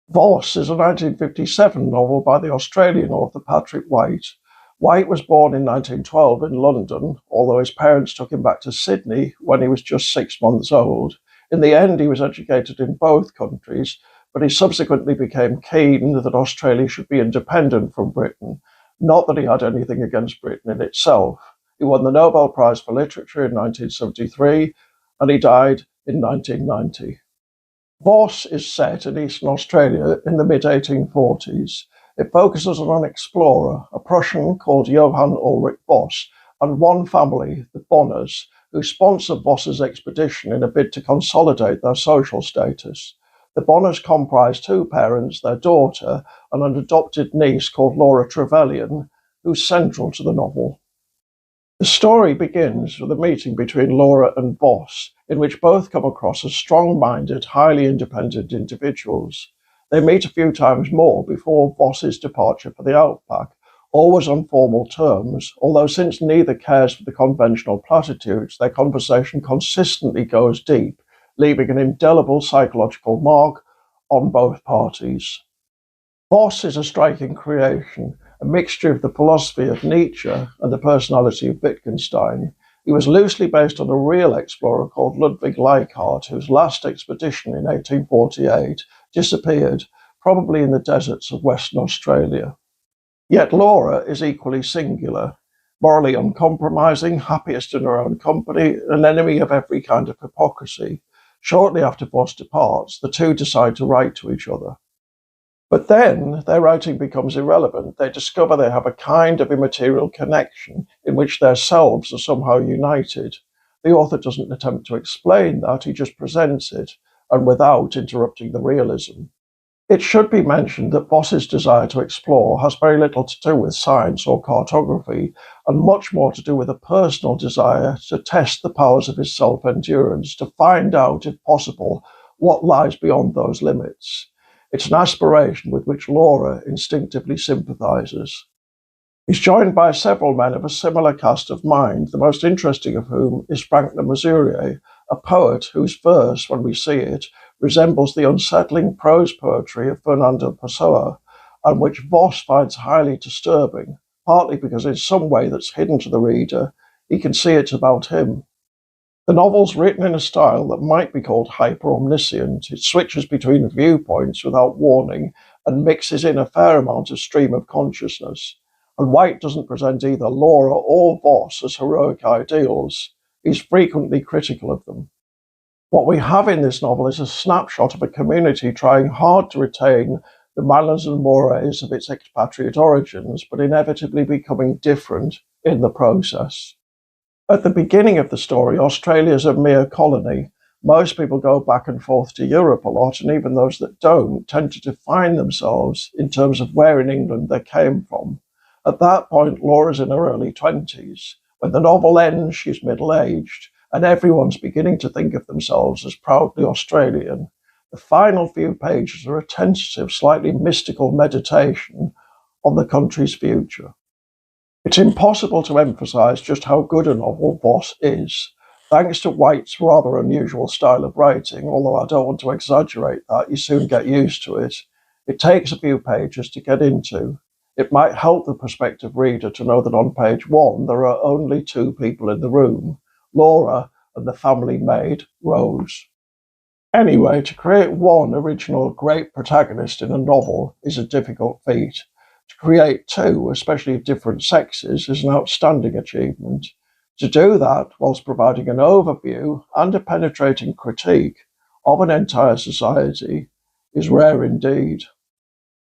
Voss is a 1957 novel by the Australian author Patrick White. White was born in 1912 in London, although his parents took him back to Sydney when he was just 6 months old. In the end, he was educated in both countries, but he subsequently became keen that Australia should be independent from Britain. Not that he had anything against Britain in itself. He won the Nobel Prize for Literature in 1973, and he died in 1990. Voss is set in Eastern Australia in the mid-1840s. It focuses on an explorer, a Prussian called Johann Ulrich Voss, and one family, the Bonners, who sponsor Voss's expedition in a bid to consolidate their social status. The Bonners comprise two parents, their daughter, and an adopted niece called Laura Trevelyan, who's central to the novel. The story begins with a meeting between Laura and Voss, in which both come across as strong-minded, highly independent individuals. They meet a few times more before Voss's departure for the outback, always on formal terms, although since neither cares for the conventional platitudes, their conversation consistently goes deep, leaving an indelible psychological mark on both parties. Voss is a striking creation, a mixture of the philosophy of Nietzsche and the personality of Wittgenstein. He was loosely based on a real explorer called Ludwig Leichhardt, whose last expedition in 1848 disappeared, probably in the deserts of Western Australia. Yet Laura is equally singular, morally uncompromising, happiest in her own company, an enemy of every kind of hypocrisy. Shortly after Voss departs, the two decide to write to each other. But then their writing becomes irrelevant. They discover they have a kind of immaterial connection in which their selves are somehow united. The author doesn't attempt to explain that, he just presents it, and without interrupting the realism. It should be mentioned that Voss's desire to explore has very little to do with science or cartography, and much more to do with a personal desire to test the powers of his self-endurance, to find out, if possible, what lies beyond those limits. It's an aspiration with which Laura instinctively sympathizes. He's joined by several men of a similar cast of mind, the most interesting of whom is Frank Le Mesurier, a poet whose verse, when we see it, resembles the unsettling prose poetry of Fernando Pessoa, and which Voss finds highly disturbing, partly because in some way that's hidden to the reader, he can see it's about him. The novel's written in a style that might be called hyper-omniscient. It switches between viewpoints without warning and mixes in a fair amount of stream of consciousness. And White doesn't present either Laura or Voss as heroic ideals. He's frequently critical of them. What we have in this novel is a snapshot of a community trying hard to retain the manners and mores of its expatriate origins, but inevitably becoming different in the process. At the beginning of the story, Australia is a mere colony. Most people go back and forth to Europe a lot, and even those that don't tend to define themselves in terms of where in England they came from. At that point, Laura's in her early 20s. When the novel ends, she's middle-aged, and everyone's beginning to think of themselves as proudly Australian. The final few pages are a tentative, slightly mystical meditation on the country's future. It's impossible to emphasize just how good a novel Voss is. Thanks to White's rather unusual style of writing, although I don't want to exaggerate that, you soon get used to it. It takes a few pages to get into. It might help the prospective reader to know that on page 1 there are only two people in the room, Laura and the family maid, Rose. Anyway, to create one original great protagonist in a novel is a difficult feat. To create two, especially of different sexes, is an outstanding achievement. To do that whilst providing an overview and a penetrating critique of an entire society is rare indeed.